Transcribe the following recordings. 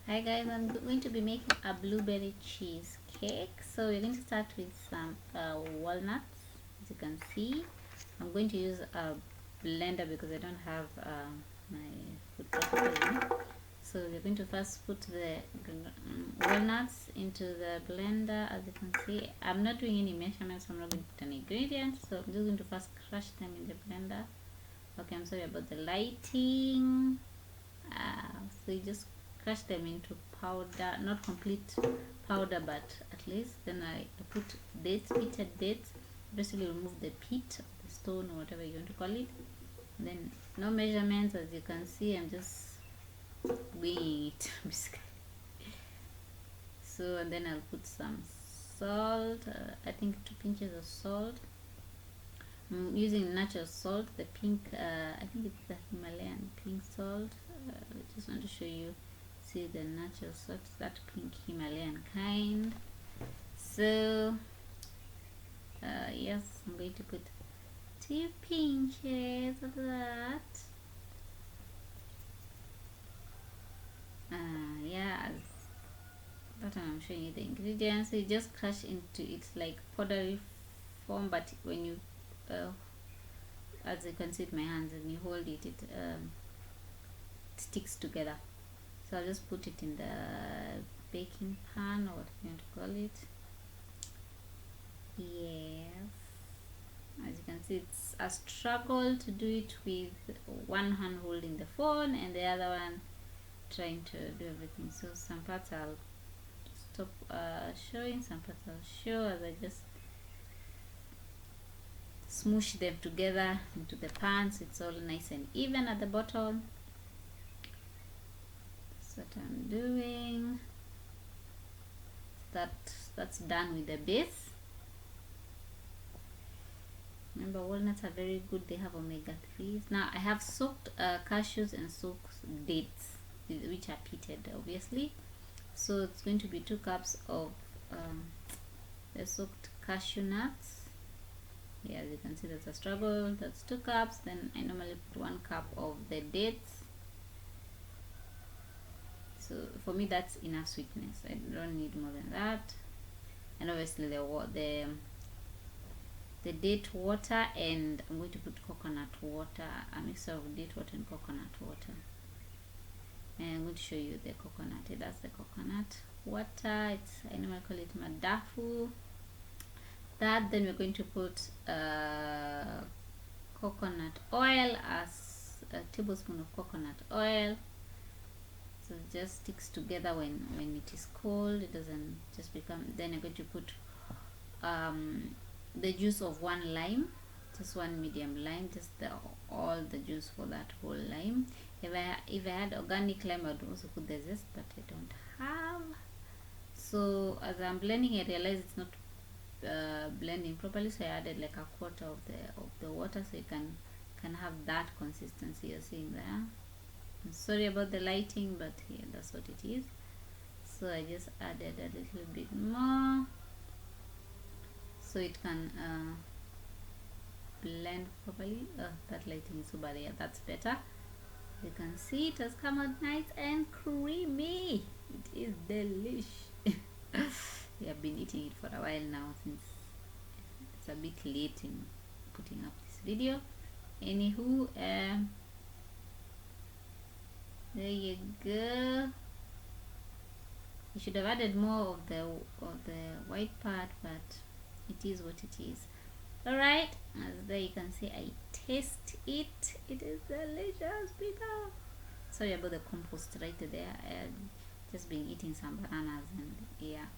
Hi guys, I'm going to be making a blueberry cheesecake. So we're going to start with some walnuts. As you can see, I'm going to use a blender because I don't have my food processor. So we're going to first put the walnuts into the blender. As you can see, I'm not doing any measurements. I'm not going to put any ingredients. So I'm just going to first crush them in the blender. Okay, I'm sorry about the lighting. So you just crush them into powder, not complete powder, but at least. Then I put dates, pitted dates. Basically remove the pit, the stone, or whatever you want to call it. Then no measurements, as you can see. I'm just winging it basically. So and then I'll put some salt. I think 2 pinches of salt. I'm using natural salt, the pink. I think it's the Himalayan pink salt. I just want to show you. See the natural salt, that pink Himalayan kind. So yes, I'm going to put 2 pinches of that. Yeah, that one I'm showing you the ingredients. So you just crush into it like powdery form, but when you as you can see with my hands, and you hold it, it sticks together. So I'll just put it in the baking pan, or what you want to call it. Yes, as you can see, it's a struggle to do it with one hand holding the phone and the other one trying to do everything. So some parts I'll stop showing, some parts I'll show as I just smoosh them together into the pan so it's all nice and even at the bottom. That's what I'm doing. That's done with the base. Remember, walnuts are very good. They have omega-3s. Now I have soaked cashews and soaked dates, which are pitted obviously. So it's going to be 2 cups of the soaked cashew nuts. Yeah, as you can see, that's a struggle. That's 2 cups. Then I normally put 1 cup of the dates. So for me that's enough sweetness. I don't need more than that. And obviously the date water, and I'm going to put coconut water, a mixture of date water and coconut water. And I'm going to show you the coconut. That's the coconut water. I normally call it madafu. That then we're going to put coconut oil, as a tablespoon of coconut oil. So it just sticks together when it is cold. It doesn't just become. Then I'm going to put the juice of 1 lime, just 1 medium lime, just all the juice for that whole lime. If I had organic lime, I would also put the zest, but I don't have. So as I'm blending, I realize it's not blending properly, so I added like 1/4 of the water, so you can have that consistency you're seeing there. I'm sorry about the lighting, but yeah, that's what it is. So I just added a little bit more so it can blend properly. That lighting is so bad. Yeah, that's better. You can see it has come out nice and creamy. It is delish. We have been eating it for a while now, since it's a bit late in putting up this video. Anywho, there you go. You should have added more of the white part, but it is what it is. Alright, as there you can see, I taste it. It is delicious, people. Sorry about the compost right there. I just been eating some bananas, and yeah,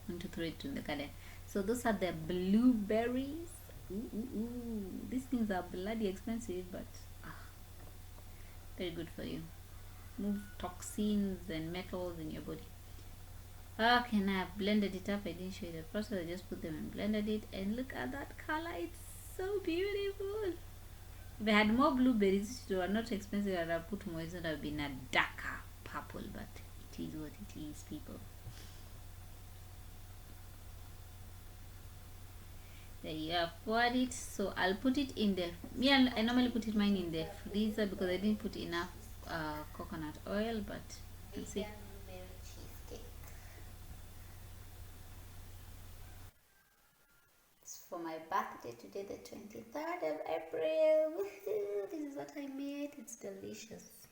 I'm going to throw it in the garden. So those are the blueberries. Ooh. These things are bloody expensive, but very good for you. Move toxins and metals in your body. Okay, now I've blended it up. I didn't show you the process. I just put them and blended it, and look at that color. It's so beautiful. If I had more blueberries, which were not expensive, I'd have put more. It would have been a darker purple, but it is what it is, people. There you have got it. So I'll put it in the, I normally put mine in the freezer because I didn't put enough coconut oil, but you can see for my birthday today, the 23rd of April. Woohoo! This is what I made. It's delicious.